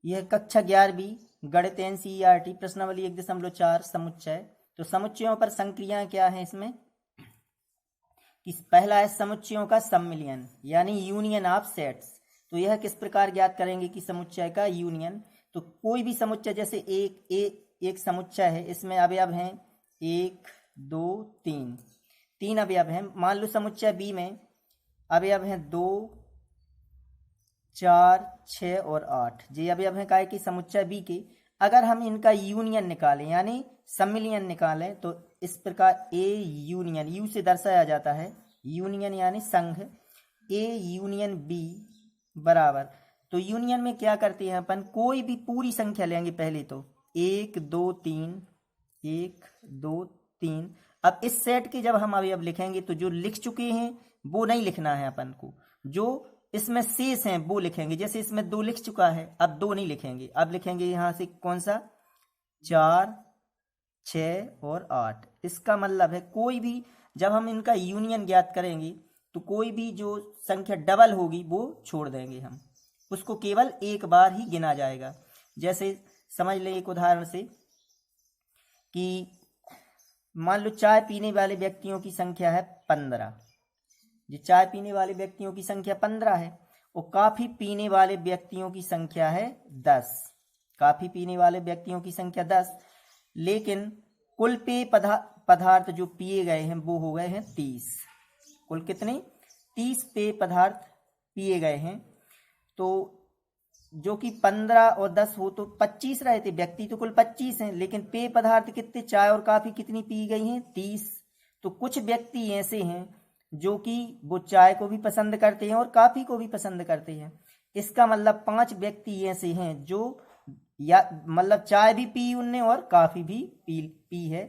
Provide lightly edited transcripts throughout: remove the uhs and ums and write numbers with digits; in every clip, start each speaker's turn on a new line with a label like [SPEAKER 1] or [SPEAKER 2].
[SPEAKER 1] यह कक्षा 11वीं गणित एनसीईआरटी प्रश्नावली 1.4 समुच्चय। तो समुच्चयों पर संक्रियाएं क्या है इसमें कि पहला है समुच्चयों का सम्मिलियन यानी यूनियन ऑफ सेट्स। तो यह किस प्रकार ज्ञात करेंगे कि समुच्चय का यूनियन। तो कोई भी समुच्चय जैसे एक समुच्चय है, इसमें अवयव हैं 1 2 3 तीन अवयव हैं। मान लो समुच्चय बी में अवयव हैं 2 4 6 और 8। ये अवयव हैं काय कि समुच्चय बी के। अगर हम इनका यूनियन निकालें यानी सम्मिलियन निकालें तो इस प्रकार ए यूनियन, यू से दर्शाया जाता है यूनियन यानी संघ, ए यूनियन बी बराबर। तो यूनियन में क्या करते हैं अपन, कोई भी पूरी संख्या लेंगे पहले तो 1 2 3 1 2 3। अब इस सेट के जब हम अवयव लिखेंगे तो जो लिख चुके हैं वो नहीं लिखना है अपन को, जो इसमें शेष हैं वो लिखेंगे। जैसे इसमें 2 लिख चुका है, अब 2 नहीं लिखेंगे, अब लिखेंगे यहां से कौन सा 4 6 और 8। इसका मतलब है कोई भी जब हम इनका यूनियन ज्ञात करेंगे तो कोई भी जो संख्या डबल होगी वो छोड़ देंगे हम, उसको केवल एक बार ही गिना जाएगा। जैसे समझ लें एक उदाहरण से कि मान लो चाय पीने वाले व्यक्तियों की संख्या है 15। जो चाय पीने वाले व्यक्तियों की संख्या 15 है और काफी पीने वाले व्यक्तियों की संख्या है 10। काफी पीने वाले व्यक्तियों की संख्या 10, लेकिन कुल पेय पदार्थ जो पिए गए हैं वो हो गए हैं 30। कुल कितने 30 पेय पदार्थ पिए गए हैं। तो जो कि 15 और 10 हो तो 25 रहे थे, व्यक्ति तो कुल 25 हैं, लेकिन पेय पदार्थ कितने, चाय और काफी कितनी पी गई हैं 30। तो कुछ व्यक्ति ऐसे हैं जो कि वो चाय को भी पसंद करते हैं और काफी को भी पसंद करते हैं। इसका मतलब 5 व्यक्ति ऐसे हैं जो या मतलब चाय भी पी उनने और काफी भी पी है,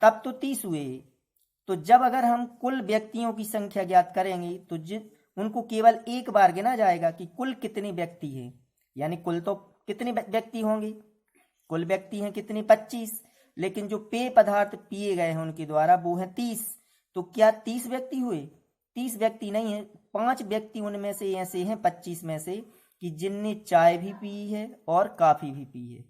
[SPEAKER 1] तब तो 30 हुए। तो जब अगर हम कुल व्यक्तियों की संख्या ज्ञात करेंगे तो उनको केवल एक बार गिना जाएगा कि कुल कितने व्यक्ति हैं, यानी कुल तो कितने व्यक्ति होंगे, कुल व्यक्ति हैं कितने 25, लेकिन जो पेय पदार्थ पिए गए हैं उनके द्वारा वो है 30। तो क्या 30 व्यक्ति हुए, 30 व्यक्ति नहीं है, 5 व्यक्ति उनमें से ऐसे हैं 25 में से कि जिनने चाय भी पी है और काफी भी पी है।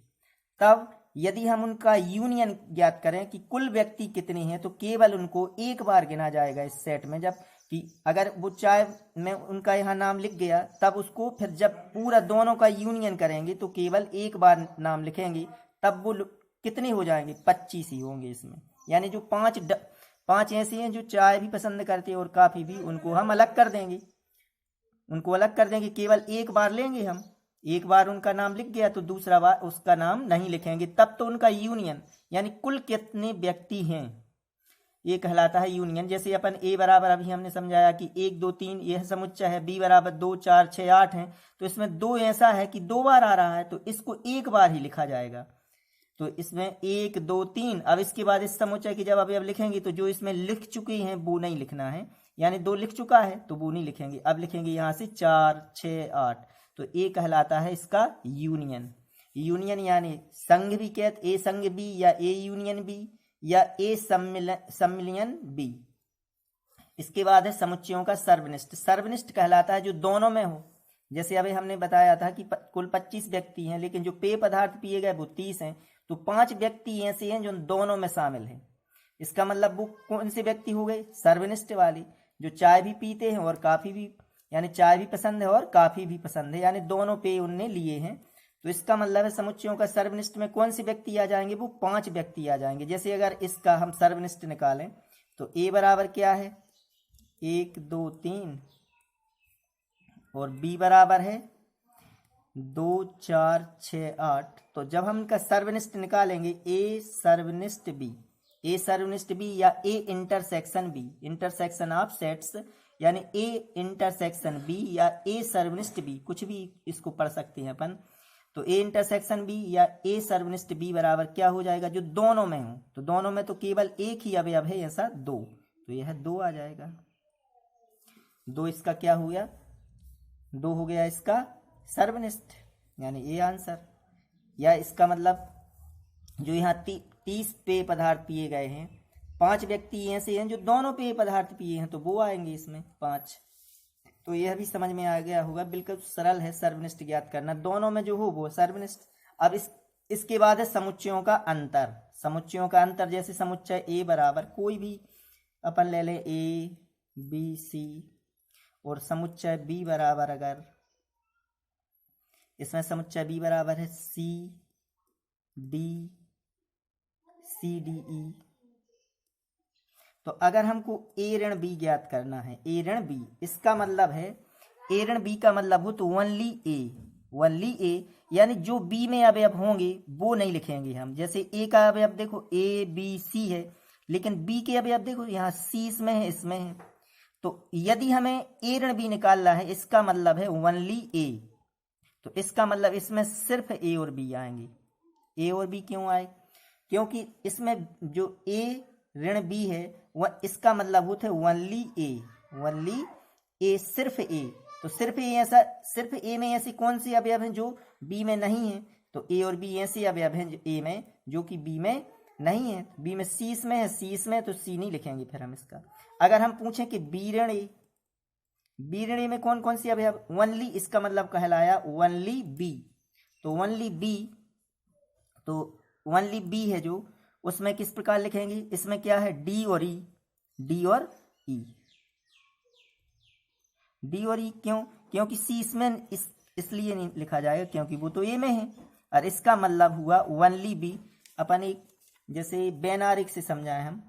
[SPEAKER 1] तब यदि हम उनका यूनियन ज्ञात करें कि कुल व्यक्ति कितने हैं तो केवल उनको एक बार गिना जाएगा इस सेट में। जब कि अगर वो चाय में उनका यहाँ नाम लिख गया तब उसको फिर जब पूरा दोनों का यूनियन करेंगे तो केवल एक बार नाम लिखेंगे, तब वो कितने हो जाएंगे 25 ही होंगे इसमें। यानी जो 5 ऐसे हैं जो चाय भी पसंद करते हैं और काफी भी, उनको हम अलग कर देंगे, उनको अलग कर देंगे, केवल एक बार लेंगे हम, एक बार उनका नाम लिख गया तो दूसरा बार उसका नाम नहीं लिखेंगे, तब तो उनका यूनियन यानी कुल कितने व्यक्ति हैं ये कहलाता है यूनियन। जैसे अपन ए बराबर अभी हमने समझाया कि 1 2 3 यह समुच्चय है, बी बराबर 2 4 6 8 है, तो इसमें 2 ऐसा है कि 2 बार आ रहा है तो इसको एक बार ही लिखा जाएगा। तो इसमें 1 2 3, अब इसके बाद इस समुच्चय की जब अब लिखेंगे तो जो इसमें लिख चुके हैं वो नहीं लिखना है, यानी 2 लिख चुका है तो वो नहीं लिखेंगे, अब लिखेंगे यहाँ से 4 6 8। तो ए कहलाता है इसका यूनियन। यूनियन यानी संघ भी कहते, ए संघ बी या ए यूनियन बी या ए सम्मिलियन बी। इसके बाद है समुच्चयों का सर्वनिष्ठ। सर्वनिष्ठ कहलाता है जो दोनों में हो। जैसे अभी हमने बताया था कि कुल 25 व्यक्ति हैं लेकिन जो पेय पदार्थ पिए गए वो 30 हैं, तो 5 व्यक्ति ऐसे हैं जो दोनों में शामिल हैं। इसका मतलब वो कौन से व्यक्ति हो गए, सर्वनिष्ठ वाले, जो चाय भी पीते हैं और काफी भी, यानी चाय भी पसंद है और काफी भी पसंद है, यानी दोनों पेय उनने लिए हैं। तो इसका मतलब है समुच्चयों का सर्वनिष्ठ में कौन से व्यक्ति आ जाएंगे, वो 5 व्यक्ति आ जाएंगे। जैसे अगर इसका हम सर्वनिष्ठ निकालें तो ए बराबर क्या है 1 2 3 और बी बराबर है 2 4 6 8। तो जब हम इनका सर्वनिष्ठ निकालेंगे ए सर्वनिष्ठ बी, ए सर्वनिष्ठ बी या A intersection B, intersection of sets, यानी ए इंटरसेक्शन बी या ए सर्वनिष्ठ बी, कुछ भी इसको पढ़ सकते हैं अपन। तो ए इंटरसेक्शन बी या ए सर्वनिष्ठ बी बराबर क्या हो जाएगा, जो दोनों में हो, तो दोनों में तो केवल एक ही अवयव है ऐसा 2, तो यह 2 आ जाएगा। 2 इसका क्या हो गया, 2 हो गया इसका सर्वनिष्ठ, यानी ए आंसर। या इसका मतलब जो यहाँ 30 पेय पदार्थ पिए गए हैं, 5 व्यक्ति ऐसे हैं जो दोनों पेय पदार्थ पिए हैं तो वो आएंगे इसमें 5। तो यह भी समझ में आ गया होगा। बिल्कुल सरल है सर्वनिष्ठ ज्ञात करना, दोनों में जो हो वो सर्वनिष्ठ। अब इसके बाद है समुच्चयों का अंतर। समुच्चयों का अंतर जैसे समुच्चय ए बराबर कोई भी अपन ले लें ए बी सी, और समुच्चय बी बराबर अगर इसमें समुच्चय बी बराबर है C D C D E. तो अगर हमको ए ऋण बी ज्ञात करना है, ए ऋण बी, इसका मतलब है ए ऋण बी का मतलब हो तो ओनली ए, यानी जो बी में अवयव होंगे वो नहीं लिखेंगे हम। जैसे ए का अवयव देखो ए बी सी है, लेकिन बी के अवयव देखो यहाँ सी इसमें है, इसमें है। तो यदि हमें ए ऋण बी निकालना है, इसका मतलब है ओनली ए, तो इसका मतलब इसमें सिर्फ ए और बी आएंगे। ए और बी क्यों आए? क्योंकि इसमें जो ए ऋण बी है वह इसका मतलब होता है ओनली ए, सिर्फ ए। तो सिर्फ ए में ऐसी कौन सी अवयव हैं जो बी में नहीं है? तो ए और बी ऐसे अवयव हैं ए में जो कि बी में नहीं है। बी में सी इसमें है, सी इसमें, तो सी नहीं लिखेंगे फिर हम इसका। अगर हम पूछें कि बी ऋण ए में कौन कौन सी अवयव? ओनली, इसका मतलब कहलाया ओनली बी। तो ओनली बी है जो, उसमें किस प्रकार लिखेंगे? इसमें क्या है डी और ई, डी और ई क्यों? क्योंकि सी इसमें इसलिए नहीं लिखा जाएगा क्योंकि वो तो ए में है, और इसका मतलब हुआ ओनली बी। अपन एक जैसे बेनारिक से समझाएं हम,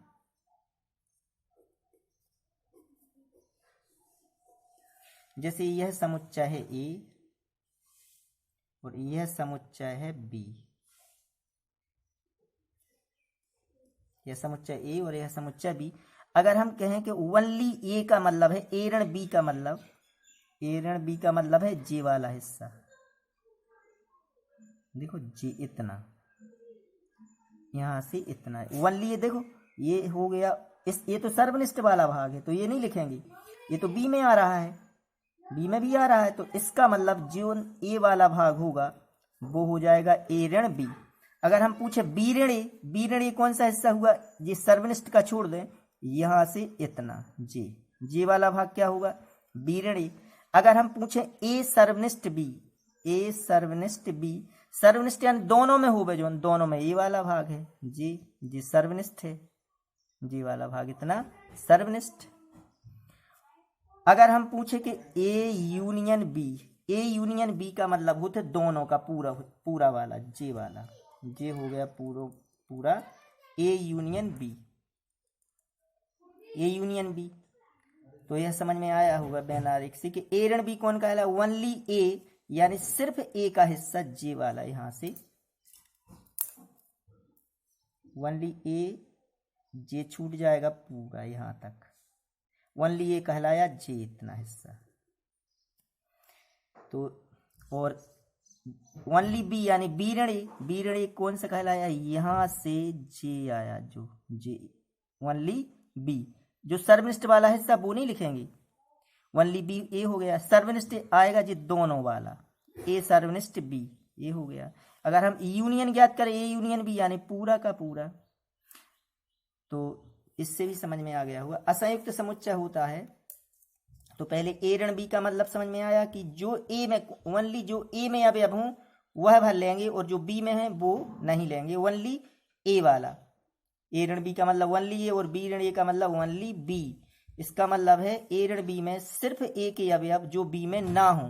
[SPEAKER 1] जैसे यह समुच्चय है ए और यह समुच्चय है बी, यह समुच्चय ए और यह समुच्चय बी। अगर हम कहें कि ओनली ए का मतलब है ए ऋण बी का मतलब है जे वाला हिस्सा, देखो जे इतना, यहां से इतना ओनली, ये देखो ये हो गया ये तो सर्वनिष्ठ वाला भाग है, तो ये नहीं लिखेंगे, ये तो बी में आ रहा है, बी में भी आ रहा है, तो इसका मतलब जो ए वाला भाग होगा वो हो जाएगा ए ऋण बी। अगर हम पूछे बी ऋण ए कौन सा हिस्सा हुआ? ये सर्वनिष्ठ का छोड़ दें, यहां से इतना जे वाला भाग क्या होगा? बी ऋण ए। अगर हम पूछे ए सर्वनिष्ठ बी, सर्वनिष्ठ यानी दोनों में हो, जो दोनों में ए वाला भाग है जी सर्वनिष्ठ है, जी वाला भाग इतना सर्वनिष्ठ। अगर हम पूछे कि ए यूनियन बी का मतलब होता है दोनों का पूरा वाला, जे वाला, जे हो गया पूरा ए यूनियन बी। तो यह समझ में आया होगा बेनारिक से कि ए ऋण बी कौन कहला? ओनली ए, यानी सिर्फ ए का हिस्सा जे वाला, यहां से ओनली ए, जे छूट जाएगा पूरा यहां तक, ओनली ए कहलाया जे इतना हिस्सा। तो और ओनली बी यानी बी ऋण ए कौन सा कहलाया? यहां से जे आया, जो जे ओनली बी, जो सर्वनिष्ठ वाला हिस्सा वो नहीं लिखेंगे, ओनली बी ए हो गया। सर्वनिष्ठ आएगा जी दोनों वाला, ए सर्वनिष्ठ बी, ये हो गया। अगर हम यूनियन ज्ञात करें ए यूनियन बी यानी पूरा का पूरा, तो इससे भी समझ में आ गया हुआ। असंयुक्त समुच्चय होता है तो पहले ए ऋण बी का मतलब समझ में आया कि जो ए में ओनली जो ए में अवयव हों वह भर लेंगे और जो बी में है वो नहीं लेंगे, ओनली ए वाला। ए ऋण बी का मतलब ओनली ए और बी ऋण ए का मतलब ओनली बी। इसका मतलब है ए ऋण बी में सिर्फ ए के अवयव जो बी में ना हो,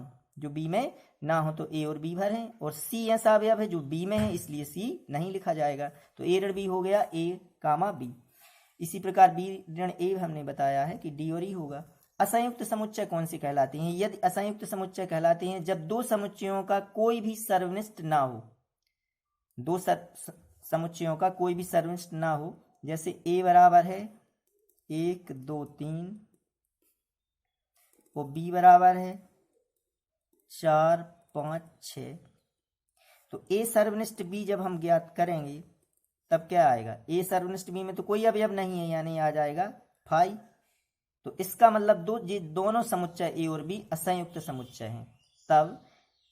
[SPEAKER 1] तो ए और बी भर हैं, और सी ऐसा अवयव है जो बी में है इसलिए सी नहीं लिखा जाएगा। तो ए ऋण बी हो गया ए कामा बी। इसी प्रकार बी ऋण ए हमने बताया है कि डी और ई होगा। असंयुक्त समुच्चय कौन से कहलाते हैं? यदि असंयुक्त समुच्चय कहलाते हैं जब दो समुच्चयों का कोई भी सर्वनिष्ठ ना हो, दो समुच्चयों का कोई भी सर्वनिष्ठ ना हो। जैसे ए बराबर है 1 2 3 और बी बराबर है 4 5 6। तो ए सर्वनिष्ठ बी जब हम ज्ञात करेंगे तब क्या आएगा? ए सर्वनिष्ठ बी में तो कोई अवयव नहीं है, यानी आ जाएगा 5। तो इसका मतलब दोनों समुच्चय ए और बी असंयुक्त समुच्चय हैं। तब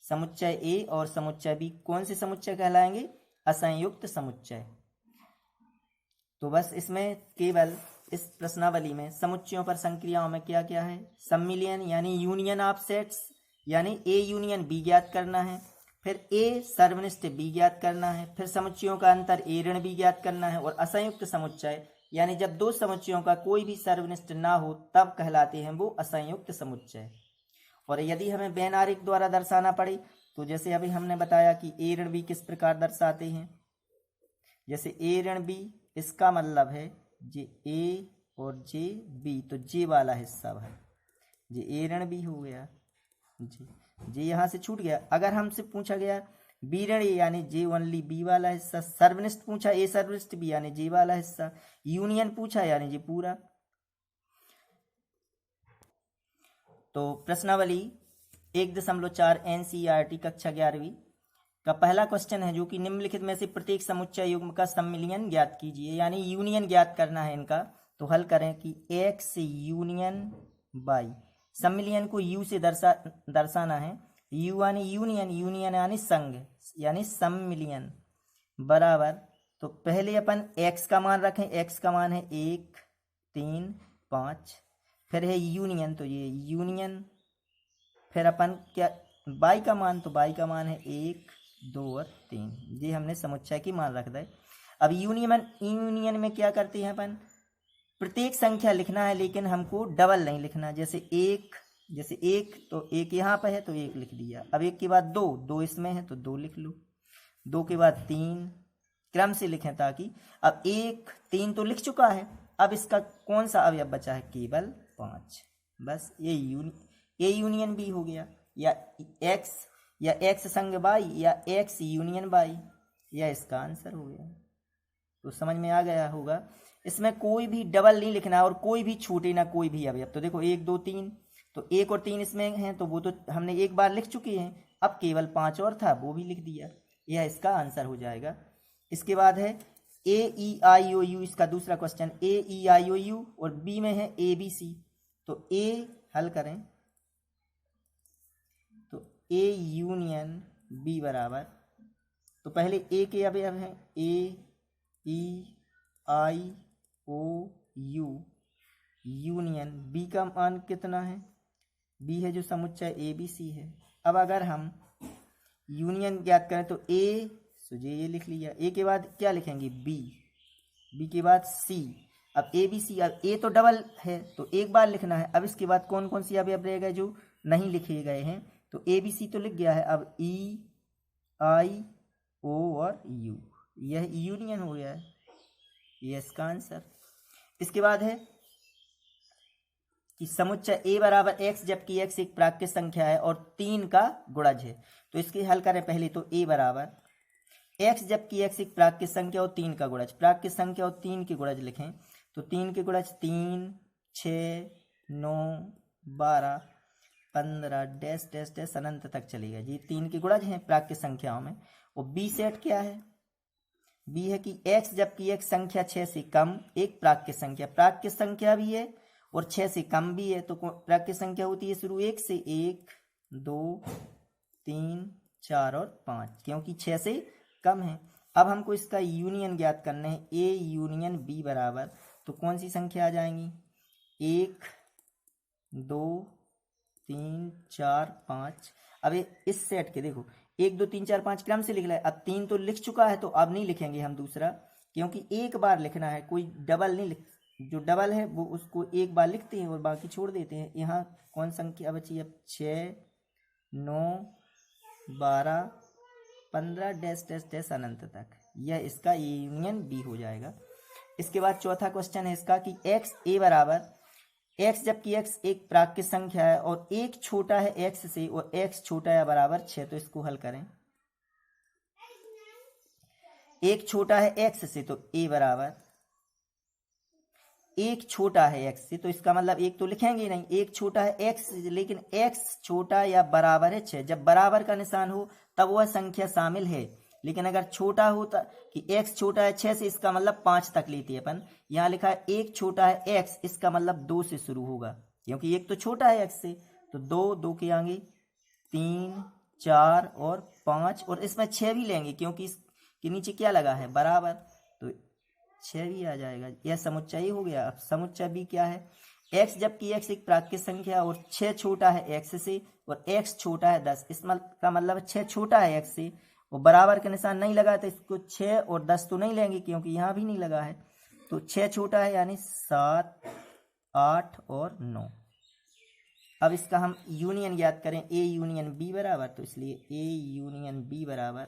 [SPEAKER 1] समुच्चय ए और समुच्चय बी कौन से समुच्चय कहलाएंगे? असंयुक्त समुच्चय। तो बस इसमें केवल इस प्रश्नावली में समुच्चयों पर संक्रियाओं में क्या क्या है, सम्मिलियन यानी यूनियन ऑफ सेट्स, यानी ए यूनियन बी ज्ञात करना है, फिर ए सर्वनिष्ठ बी ज्ञात करना है, फिर समुच्चयों का अंतर ए ऋण बी ज्ञात करना है, और असंयुक्त समुच्चय यानी जब दो समुच्चयों का कोई भी सर्वनिष्ठ ना हो तब कहलाते हैं वो असंयुक्त समुच्चय। और यदि हमें वेन आरेख द्वारा दर्शाना पड़े तो जैसे अभी हमने बताया कि ए ऋण बी किस प्रकार दर्शाते हैं, जैसे ए ऋण बी, इसका मतलब है जे ए और जे बी, तो जे वाला हिस्सा भाई जे ए ऋण बी हो गया, जे यहाँ से छूट गया। अगर हमसे पूछा गया बी ऋण ए यानी जे ओनली बी वाला हिस्सा, सर्वनिष्ठ पूछा ए सर्वनिष्ठ बी यानी जे वाला हिस्सा, यूनियन पूछा यानी जे पूरा। तो प्रश्नावली 1.4 NCERT कक्षा 11वीं का पहला क्वेश्चन है जो कि निम्नलिखित में से प्रत्येक समुच्चय युग्म का सम्मिलियन ज्ञात कीजिए, यानी यूनियन ज्ञात करना है इनका। तो हल करें कि एक्स यूनियन बाई, सम्मिलियन को यू से दर्शाना है, यू यानी यूनियन, यूनियन यानी संघ यानी सम्मिलियन, बराबर। तो पहले अपन एक्स का मान रखें, एक्स का मान है 1 3 5, फिर है यूनियन तो ये यूनियन, फिर अपन क्या बाई का मान, तो बाई का मान है 1 2 और 3, ये हमने समुच्चय की मान रख दे। अब यूनियन में क्या करते हैं अपन, प्रत्येक संख्या लिखना है लेकिन हमको डबल नहीं लिखना। जैसे एक तो एक यहाँ पे है तो एक लिख दिया, अब एक के बाद दो इसमें है तो 2 लिख लो, 2 के बाद 3, क्रम से लिखें ताकि, अब 1 3 तो लिख चुका है, अब इसका कौन सा अवयव बचा है, केवल 5, बस ये यूनियन बी हो गया, या एक्स संग बाई या एक्स यूनियन बाई, या इसका आंसर हो गया। तो समझ में आ गया होगा, इसमें कोई भी डबल नहीं लिखना और कोई भी छूटे ना कोई भी अवयव। तो देखो 1 2 3, तो 1 और 3 इसमें हैं तो वो तो हमने एक बार लिख चुके हैं, अब केवल 5 और था वो भी लिख दिया, यह इसका आंसर हो जाएगा। इसके बाद है AEIOU, इसका दूसरा क्वेश्चन AEIOU और बी में है ABC। तो ए हल करें तो ए यूनियन बी बराबर, तो पहले ए के अवयव हैं AEIOU, यूनियन बी का मान कितना है, बी है जो समुच्चय ABC है। अब अगर हम यूनियन ज्ञात करें तो ए, सोचिए ये लिख लिया, ए के बाद क्या लिखेंगे बी के बाद सी, अब ABC, अब ए तो डबल है तो एक बार लिखना है, अब इसके बाद कौन कौन सी अवयव रह गए जो नहीं लिखे गए हैं, तो ABC तो लिख गया है, अब EIO और U, यह यूनियन हो गया है, ये इसका आंसर। इसके बाद है कि समुच्चय A बराबर x जबकि x एक प्राकृत संख्या है और 3 का गुणज है। तो इसके हल करें पहले, तो A बराबर x जबकि x एक प्राकृत संख्या और 3 का गुणज, प्राकृत संख्या और 3 के गुणज लिखें, तो 3 के गुणज 3 6 9 12 15 डैश डैश डैश अनंत तक चलेगा जी, 3 के गुणज हैं प्राकृत संख्याओं में। और B सेट क्या है, B है कि x जबकि x संख्या 6 से कम एक प्राकृत संख्या भी है और 6 से कम भी है, तो प्राकृत संख्या होती है शुरू 1 से, 1 2 3 4 और 5, क्योंकि 6 से कम है। अब हमको इसका यूनियन ज्ञात करना है, ए यूनियन बी बराबर, तो कौन सी संख्या आ जाएंगी, 1 2 3 4 5। अब इस सेट के देखो 1 2 3 4 5 क्रम से लिख रहा है, अब 3 तो लिख चुका है तो अब नहीं लिखेंगे हम दूसरा, क्योंकि एक बार लिखना है, कोई डबल नहीं लिख, जो डबल है वो उसको एक बार लिखते हैं और बाकी छोड़ देते हैं। यहाँ कौन संख्या बची, अब 6 9 12 15 डैश डैश डैश अनंत तक, यह इसका यूनियन बी हो जाएगा। इसके बाद चौथा क्वेश्चन है इसका कि एक्स ए बराबर x जबकि x एक प्राकृत संख्या है और एक छोटा है x से और x छोटा या बराबर 6, तो इसको हल करें, एक छोटा है x से तो a बराबर, एक छोटा है x से तो इसका मतलब एक तो लिखेंगे नहीं, एक छोटा है x से, लेकिन x छोटा या बराबर है 6, जब बराबर का निशान हो तब वह संख्या शामिल है, लेकिन अगर छोटा होता कि x छोटा है 6 से, इसका मतलब 5 तक लेते हैं अपन। यहाँ लिखा है एक छोटा है x, इसका मतलब 2 से शुरू होगा, क्योंकि एक तो छोटा है x से, तो 2 के आगे 3 4 और 5 और इसमें 6 भी लेंगे क्योंकि इसके नीचे क्या लगा है बराबर, तो 6 भी आ जाएगा। यह समुच्चय ही हो गया। अब समुच्चय बी क्या है, x, जबकि x एक प्राकृत संख्या और 6 छोटा है x से और x छोटा है 10। का मतलब 6 छोटा है x से और बराबर का निशान नहीं लगा, तो इसको 6 और 10 तो नहीं लेंगे क्योंकि यहाँ भी नहीं लगा है, तो 6 छोटा है यानी 7, 8 और 9। अब इसका हम यूनियन ज्ञात करें, ए यूनियन बी बराबर, तो इसलिए ए यूनियन बी बराबर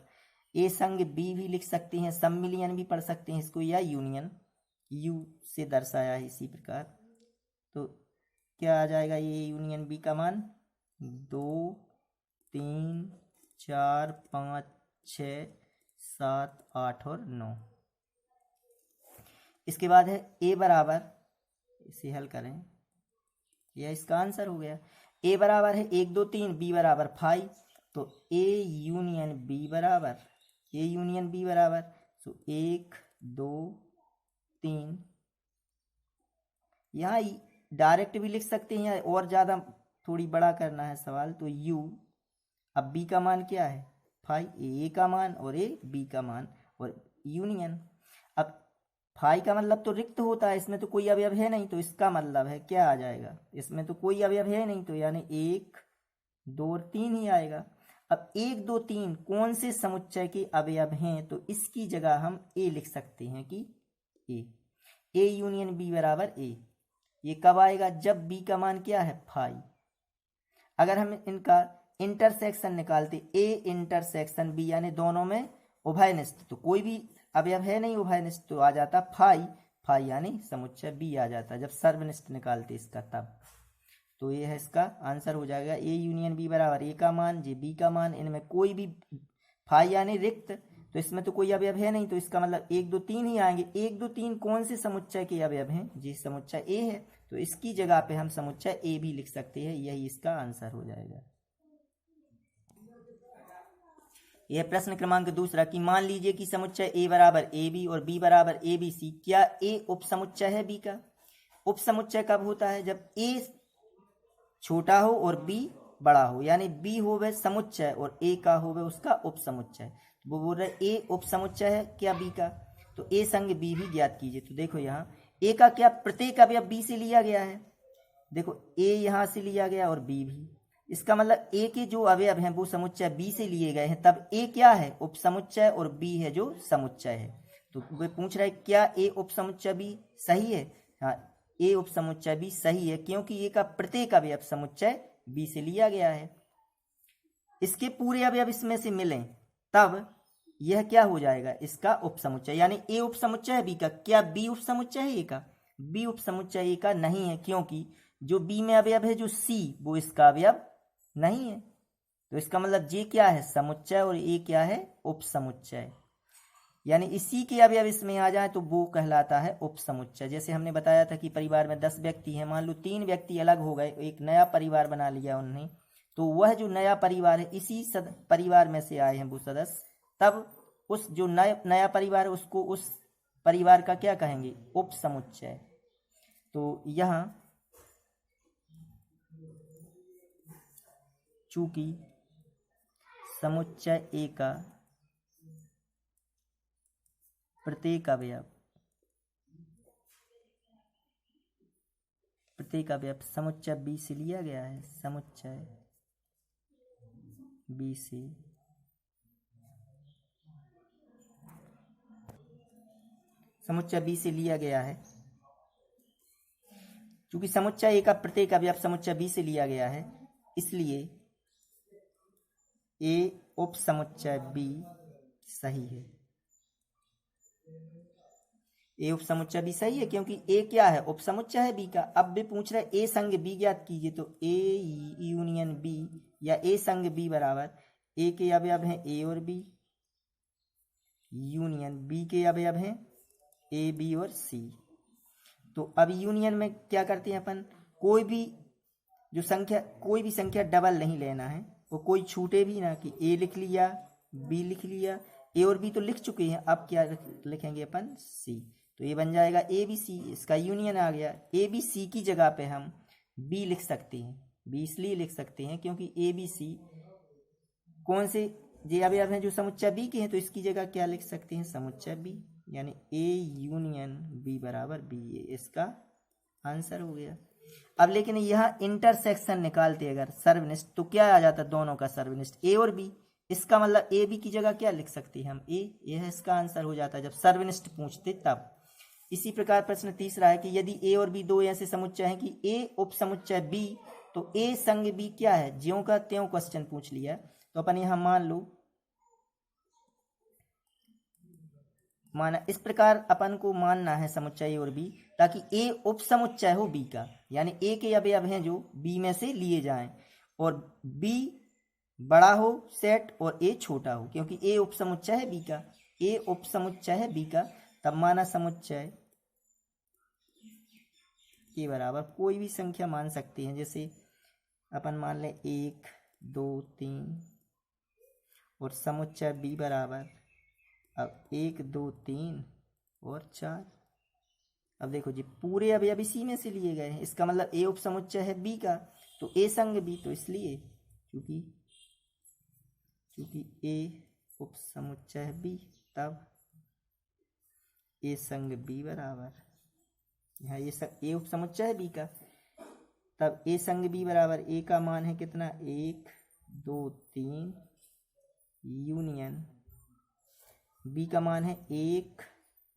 [SPEAKER 1] ए संग बी भी लिख सकते हैं, सम्मिलियन भी पढ़ सकते हैं इसको, या यूनियन यू से दर्शाया है इसी प्रकार। तो क्या आ जाएगा, ए यूनियन बी का मान 2, 3, 4, 5, 6, 7, 8 और 9। इसके बाद है ए बराबर, इसे हल करें, यह इसका आंसर हो गया। ए बराबर है 1, 2, 3, बी बराबर 5, तो ए यूनियन बी बराबर, ए यूनियन बी बराबर तो 1, 2, 3, यहाँ डायरेक्ट भी लिख सकते हैं और ज़्यादा थोड़ी बड़ा करना है सवाल, तो यू, अब बी का मान क्या है 5, ए का मान और ए बी का मान और यूनियन। अब 5 का मतलब तो रिक्त होता है, इसमें तो कोई अवयव है नहीं, तो इसका मतलब है क्या आ जाएगा, इसमें तो कोई अवयव है नहीं, तो यानी 1, 2 और 3 ही आएगा। अब 1, 2, 3 कौन से समुच्चय के अवयव हैं, तो इसकी जगह हम ए लिख सकते हैं कि ए यूनियन बी बराबर ए। ये कब आएगा, जब बी का मान क्या है 5। अगर हम इनका इंटरसेक्शन निकालते, ए इंटरसेक्शन बी यानी दोनों में उभयनिष्ठ, तो कोई भी अवयव है नहीं उभयनिष्ठ, तो आ जाता 5 यानी समुच्चय बी आ जाता जब सर्वनिष्ठ निकालते इसका तब। तो ये है इसका आंसर हो जाएगा ए यूनियन बी बराबर ए का मान जे बी का मान, इनमें कोई भी 5 यानी रिक्त, तो इसमें तो कोई अवयव है नहीं, तो इसका मतलब 1, 2, 3 ही आएंगे। 1, 2, 3 कौन से समुच्चय के अवयव हैं, जी समुच्चय ए है, तो इसकी जगह पे हम समुच्चय ए भी लिख सकते हैं, यही इसका आंसर हो जाएगा। यह प्रश्न क्रमांक दूसरा कि मान लीजिए कि समुच्चय ए बराबर ए बी और बी बराबर ए बी सी, क्या ए उप समुच्चय है बी का। उप समुच्चय कब होता है, जब ए छोटा हो और बी बड़ा हो, यानी बी हो वह समुच्चय और ए का हो वह उसका उप समुच्चय। वो बोल रहे ए उप समुच्चय है क्या बी का, तो ए संग बी भी ज्ञात कीजिए। तो देखो यहाँ ए का क्या प्रत्येक अवयव बी से लिया गया है, देखो ए यहाँ से लिया गया और बी भी, इसका मतलब ए के जो अवयव हैं वो समुच्चय बी से लिए गए हैं, तब ए क्या है उप समुच्चय और बी है जो समुच्चय है। तो वे पूछ रहे क्या ए उप समुच्चय बी सही है, हाँ ए उप समुच्चय बी सही है, क्योंकि ए का प्रत्येक अवयव समुच्चय बी से लिया गया है। इसके पूरे अवयव इसमें से मिलें तब यह क्या हो जाएगा, इसका उप समुच्चय, यानी ए उप समुच्चय है बी का। क्या बी उप समुच्चय है ए का, बी उप समुच्चय ए का नहीं है, क्योंकि जो बी में अवयव है जो सी वो इसका अवयव नहीं है। तो इसका मतलब जे क्या है समुच्चय और ए क्या है उप समुच्चय, यानी इसी के अवयव इसमें आ जाए तो वो कहलाता है उप समुच्चय। जैसे हमने बताया था कि परिवार में 10 व्यक्ति हैं, मान लो 3 व्यक्ति अलग हो गए, एक नया परिवार बना लिया उन्होंने, तो वह जो नया परिवार है इसी परिवार में से आए हैं वो सदस्य, तब उस जो नया परिवार है उसको उस परिवार का क्या कहेंगे उप समुच्चय। तो यहाँ चूंकि समुच्चय ए का प्रत्येक अवयव समुच्चय बी से लिया गया है, समुच्चय बी से लिया गया है, क्योंकि समुच्चय ए का प्रत्येक अवयव समुच्चय बी से लिया गया है, इसलिए ए उप समुच्चय बी सही है। ए उप समुच्चय बी सही है क्योंकि ए क्या है उप समुच्चय है बी का। अब भी पूछ रहे ए संग बी ज्ञात कीजिए, तो ए यूनियन बी या ए संग बी बराबर ए के अवयव हैं ए और बी यूनियन बी के अवयव हैं ए बी और सी। तो अब यूनियन में क्या करते हैं अपन, कोई भी संख्या डबल नहीं लेना है, वो कोई छूटे भी ना कि ए लिख लिया बी लिख लिया, ए और बी तो लिख चुके हैं, अब क्या लिखेंगे अपन सी, तो ये बन जाएगा ए बी सी, इसका यूनियन आ गया। ए बी सी की जगह पे हम बी लिख सकते हैं, बी इसलिए लिख सकते हैं क्योंकि ए बी सी कौन से जे अवयव हैं जो समुच्चय बी के हैं, तो इसकी जगह क्या लिख सकते हैं समुच्चय बी यानी ए यूनियन बी बराबर बी, ये इसका आंसर हो गया। अब लेकिन यहाँ इंटरसेक्शन निकालते अगर सर्वनिष्ठ तो क्या आ जाता दोनों का सर्वनिष्ठ ए और बी, इसका मतलब ए बी की जगह क्या लिख सकते हैं हम ए, यह इसका आंसर हो जाता है जब सर्वनिष्ठ पूछते तब। इसी प्रकार प्रश्न तीसरा है कि यदि ए और बी दो ऐसे समुच्चय हैं कि ए उप समुच्चय बी तो ए संग बी क्या है, ज्यों का त्यों क्वेश्चन पूछ लिया। तो अपन यहां मान लो, माना इस प्रकार अपन को मानना है समुच्चय ए और बी, ताकि ए उप समुच्चय हो बी का, यानी ए के अवयव हैं जो बी में से लिए जाएं और बी बड़ा हो सेट और ए छोटा हो, क्योंकि ए उप समुच्चय है बी का, ए उप समुच्चय है बी का। तब माना समुच्चय के बराबर कोई भी संख्या मान सकते हैं, जैसे अपन मान लें 1 2 3 और समुच्चय बी बराबर अब 1 2 3 और 4। अब देखो जी पूरे अवयव इसी में से लिए गए हैं, इसका मतलब ए उप समुच्चय है बी का तो ए संग बी, तो इसलिए क्योंकि ए उप समुच्चय है बी तब ए संग बी बराबर, यहाँ ए उप समुच्चय है बी का, तब ए संग बी बराबर ए का मान है कितना 1 2 3 यूनियन बी का मान है 1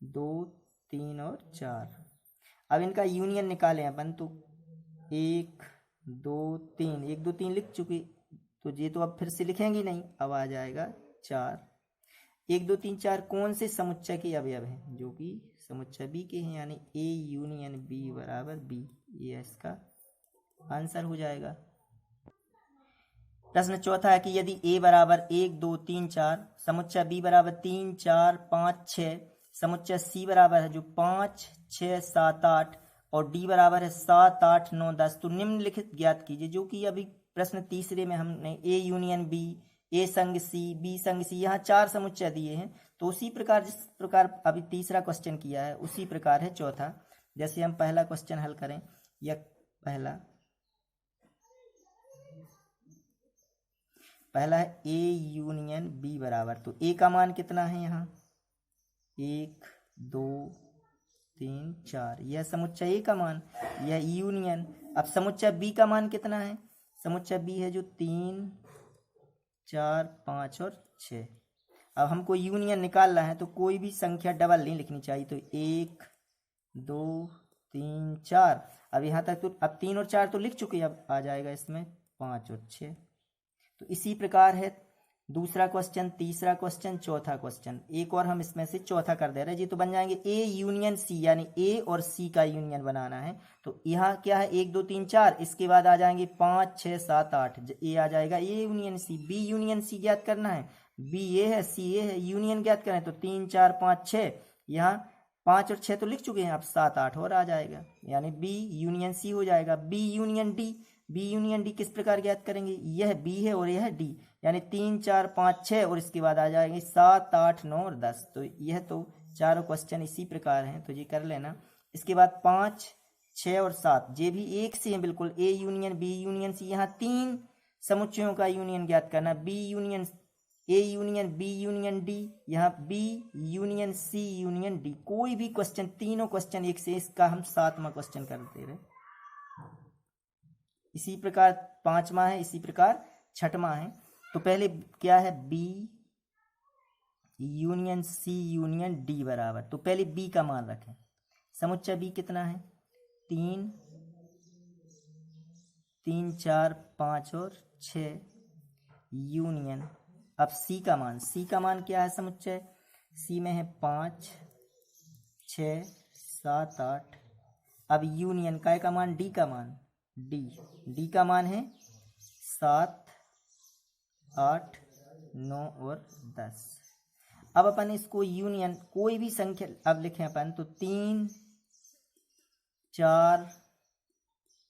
[SPEAKER 1] 2 3 और 4। अब इनका यूनियन निकालें अपन तो 1 2 3 1 2 3 लिख चुके, तो ये तो अब फिर से लिखेंगे नहीं, अब आ जाएगा 4। 1 2 3 4 कौन से समुच्चय के अवयव हैं, जो कि समुच्चय बी के हैं, यानी ए यूनियन बी बराबर बी, ये इसका आंसर हो जाएगा। प्रश्न चौथा है कि यदि a बराबर 1 2 3 4, समुच्चय b बराबर 3 4 5 6, समुच्चय c बराबर है जो 5 6 7 8 और d बराबर है 7 8 9 10, तो निम्नलिखित ज्ञात कीजिए। जो कि अभी प्रश्न तीसरे में हमने a यूनियन b, a संग c, b संग c, यहाँ 4 समुच्चय दिए हैं, तो उसी प्रकार जिस प्रकार अभी तीसरा क्वेश्चन किया है उसी प्रकार है चौथा। जैसे हम पहला क्वेश्चन हल करें, या पहला है ए यूनियन बी बराबर, तो ए का मान कितना है यहाँ 1 2 3 4, यह समुच्चय ए का मान, यह यूनियन। अब समुच्चय बी का मान कितना है, समुच्चय बी है जो 3 4 5 और 6। अब हमको यूनियन निकालना है तो कोई भी संख्या डबल नहीं लिखनी चाहिए, तो 1 2 3 4। अब यहाँ तक तो अब 3 और 4 तो लिख चुके, अब आ जाएगा इसमें 5 और 6। तो इसी प्रकार है दूसरा क्वेश्चन, तीसरा क्वेश्चन, चौथा क्वेश्चन। एक और हम इसमें से चौथा कर दे रहे हैं जी, तो बन जाएंगे ए यूनियन सी, यानी ए और सी का यूनियन बनाना है। तो यहाँ क्या है 1 2 3 4, इसके बाद आ जाएंगे 5 6 7 8, ए आ जाएगा A union C. B union C ज्ञात करना है, बी ए है सी ए है, यूनियन ज्ञात करें तो 3 4 5 6, यहाँ 5 और 6 तो लिख चुके हैं, अब 7 8 और आ जाएगा, यानी बी यूनियन सी हो जाएगा। B union D, B union D किस प्रकार ज्ञात करेंगे, यह बी है और यह डी, यानी 3 4 5 6 और इसके बाद आ जाएंगे 7 8 9 और 10। तो यह तो चारों क्वेश्चन इसी प्रकार हैं, तो ये कर लेना। इसके बाद 5 6 और 7 ये भी एक से हैं बिल्कुल, A union B union C, यहाँ 3 समुच्चयों का यूनियन ज्ञात करना, B union A union B union D, यहाँ B union C union D. कोई भी क्वेश्चन, तीनों क्वेश्चन एक से, इसका हम 7वां क्वेश्चन करते रहे। इसी प्रकार 5वां है, इसी प्रकार 6वां है। तो पहले क्या है B union C union D बराबर, तो पहले बी का मान रखें, समुच्चय बी कितना है 3 3 4 5 और 6 यूनियन। अब सी का मान, सी का मान क्या है समुच्चय, सी में है 5 6 7 8। अब यूनियन काय का मान, डी का मान, डी, डी का मान है 7 8 9 और 10। अब अपन इसको यूनियन कोई भी संख्या अब लिखें अपन, तो 3 4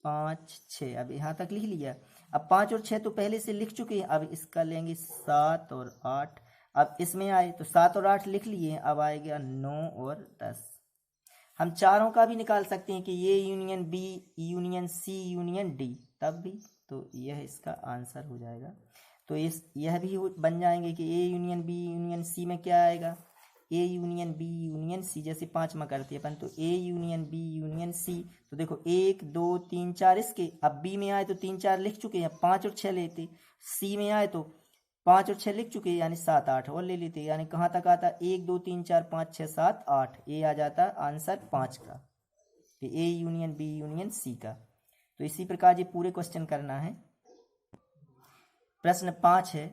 [SPEAKER 1] 5 6, अब यहाँ तक लिख लिया। अब 5 और 6 तो पहले से लिख चुके हैं, अब इसका लेंगे 7 और 8। अब इसमें आए तो 7 और 8 लिख लिए, अब आएगा 9 और 10। हम चारों का भी निकाल सकते हैं कि ये union B union C union D, तब भी तो यह इसका आंसर हो जाएगा। तो यह भी बन जाएंगे कि A union B union C में क्या आएगा A union B union C, जैसे 5 में करते हैं अपन, तो A union B union C, तो देखो 1 2 3 4 इसके, अब बी में आए तो 3 4 लिख चुके हैं, 5 और 6 लेते, सी में आए तो 5 और 6 लिख चुके हैं, यानी 7 8 और ले लेते, यानी कहाँ तक आता, 1 2 3 4 5 6 7 8, ये आ जाता आंसर 5 का, A union B union C का। तो इसी प्रकार ये पूरे क्वेश्चन करना है। प्रश्न 5 है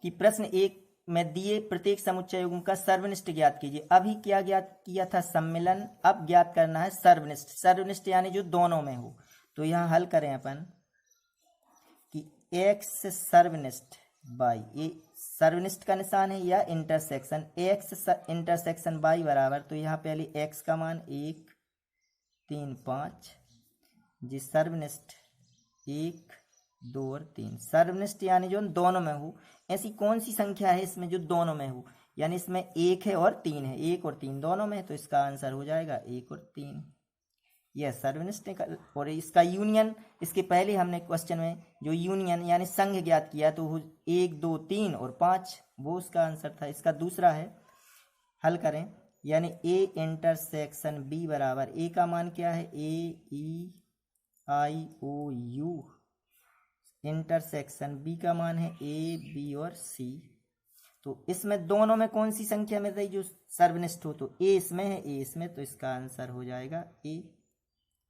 [SPEAKER 1] कि प्रश्न 1 में दिए प्रत्येक समुच्चय युग्म का सर्वनिष्ठ ज्ञात कीजिए। अभी क्या ज्ञात किया था, सम्मिलन, अब ज्ञात करना है सर्वनिष्ठ। सर्वनिष्ठ यानी जो दोनों में हो। तो यहाँ हल करें अपन कि एक्स सर्वनिष्ठ बाई, ये सर्वनिष्ठ का निशान है या इंटरसेक्शन, एक्स इंटरसेक्शन बाई बराबर, तो यहाँ पहले एक्स का मान 1 3 5, जी सर्वनिष्ठ 1 2 और 3, सर्वनिष्ठ यानी जो दोनों में हो। ऐसी कौन सी संख्या है इसमें जो दोनों में हो, यानी इसमें 1 है और 3 है, 1 और 3 दोनों में है, तो इसका आंसर हो जाएगा 1 और 3, यह सर्वनिष्ठ है। और इसका यूनियन, इसके पहले हमने क्वेश्चन में जो यूनियन यानी संघ ज्ञात किया, तो 1 2 3 और 5, वो उसका आंसर था। इसका दूसरा है, हल करें, यानी ए इंटरसेक्शन बी बराबर, ए का मान क्या है, ए ई आई ओ यू, इंटरसेक्शन बी का मान है ए बी और सी। तो इसमें दोनों में कौन सी संख्या मिल रही जो सर्वनिष्ठ हो, तो ए इसमें है, ए इसमें, तो इसका आंसर हो जाएगा ए।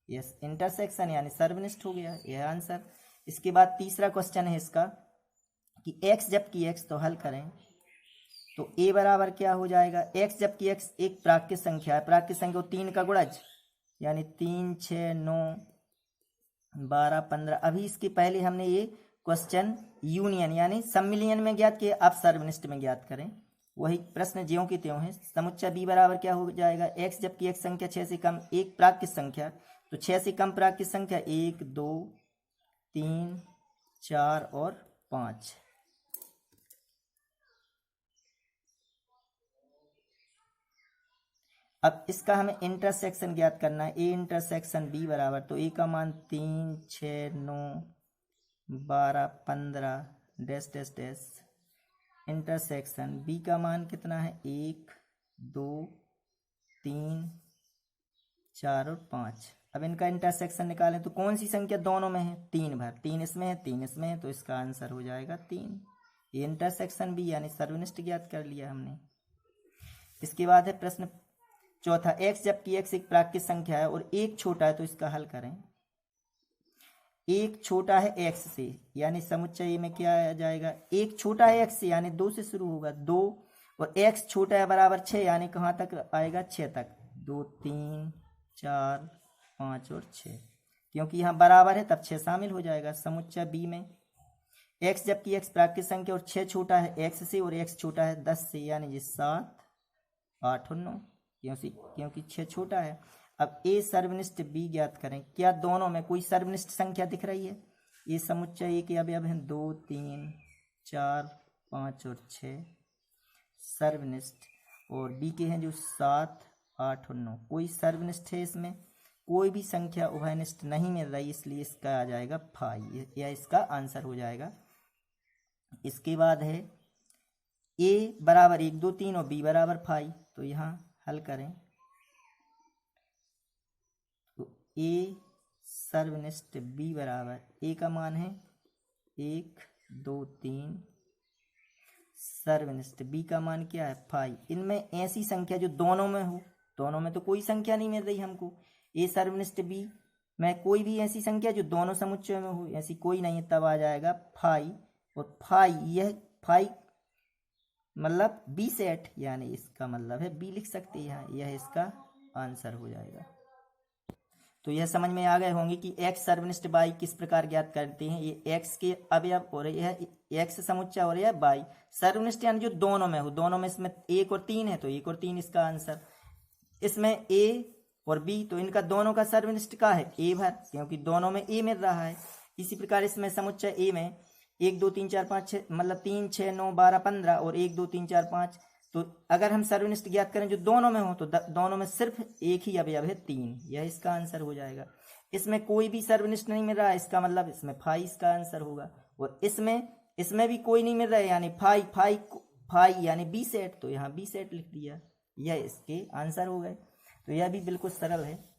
[SPEAKER 1] यस, इंटरसेक्शन यानी सर्वनिष्ठ हो गया, यह आंसर। इसके बाद तीसरा क्वेश्चन है इसका कि x जबकि x, तो हल करें तो a बराबर क्या हो जाएगा, x जबकि x एक प्राकृत संख्या है, प्राकृत संख्या 3 का गुणज, यानी 3 6 9 12 15। अभी इसके पहले हमने ये क्वेश्चन यूनियन यानी सम्मिलियन में ज्ञात किया, अब सर्वनिष्ठ में ज्ञात करें। वही प्रश्न ज्यों की त्यों है। समुच्चय बी बराबर क्या हो जाएगा, x जबकि x संख्या 6 से कम एक प्राकृत संख्या, तो 6 से कम प्राकृत संख्या 1 2 3 4 और 5। अब इसका हमें इंटरसेक्शन ज्ञात करना है, ए इंटरसेक्शन बी बराबर, तो ए का मान 3 6 9 12 15 dash dash dash, intersection B का मान कितना है, 1 2 3 4 और 5। अब इनका इंटरसेक्शन निकालें तो कौन सी संख्या दोनों में है, 3 भर, 3 इसमें है 3 इसमें है, तो इसका आंसर हो जाएगा 3। ये इंटरसेक्शन बी यानी सर्वनिष्ठ ज्ञात कर लिया हमने। इसके बाद है प्रश्न चौथा, x जबकि x एक प्राकृत संख्या है और एक छोटा है, तो इसका हल करें। एक छोटा है x से, यानी समुच्चय में क्या आ जाएगा, एक छोटा है x से यानी 2 से शुरू होगा 2, और x छोटा है बराबर 6, यानी कहाँ तक आएगा 6 तक, 2 3 4 5 और 6, क्योंकि यहाँ बराबर है तब 6 शामिल हो जाएगा समुच्चय बी में। x जबकि x प्राकृत संख्या और 6 छोटा है x से और x छोटा है 10 से, यानी ये 7 8 और 9, क्योंकि 6 छोटा है। अब ए सर्वनिष्ठ बी ज्ञात करें। क्या दोनों में कोई सर्वनिष्ठ संख्या दिख रही है, ये समुच्चय ए के अवयव हैं 2 3 4 5 और 6 सर्वनिष्ठ, और बी के हैं जो 7 8 और 9, कोई सर्वनिष्ठ है इसमें, कोई भी संख्या उभयनिष्ठ नहीं मिल रही, इसलिए इसका आ जाएगा 5, या इसका आंसर हो जाएगा। इसके बाद है a बराबर 1 2 3 और b बराबर 5, तो यहाँ हल करें तो a सर्वनिष्ठ b बराबर, a का मान है 1 2 3, सर्वनिष्ठ b का मान क्या है 5। इनमें ऐसी संख्या जो दोनों में हो, दोनों में तो कोई संख्या नहीं मिल रही हमको, a सर्वनिष्ठ b में कोई भी ऐसी संख्या जो दोनों समुच्चय में हो, ऐसी कोई नहीं है, तब आ जाएगा 5, और 5 यह 5 मतलब बी सेट, यानी इसका मतलब है बी लिख सकते हैं यहाँ, यह इसका आंसर हो जाएगा। तो यह समझ में आ गए होंगे कि x सर्वनिष्ठ बाई किस प्रकार ज्ञात करते हैं। ये x के अवयव और यह x समुच्चय और यह बाई सर्वनिष्ठ यानी जो दोनों में हो, दोनों में इसमें 1 और 3 है, तो 1 और 3 इसका आंसर। इसमें a और b, तो इनका दोनों का सर्वनिष्ठ का है a भर, क्योंकि दोनों में a मिल रहा है। इसी प्रकार इसमें समुच्चय a में 1 2 3 4 5 6 मतलब 3 6 9 12 15 और 1 2 3 4 5, तो अगर हम सर्वनिष्ठ ज्ञात करें जो दोनों में हो, तो दोनों में सिर्फ एक ही अवयव है 3, यह इसका आंसर हो जाएगा। इसमें कोई भी सर्वनिष्ठ नहीं मिल रहा है, इसका मतलब इसमें 5 इसका आंसर होगा, और इसमें भी कोई नहीं मिल रहा है, यानी 5 यानी बी सेट, तो यहाँ बी सेट लिख दिया। यह इसके आंसर हो गए। तो यह भी बिल्कुल सरल है।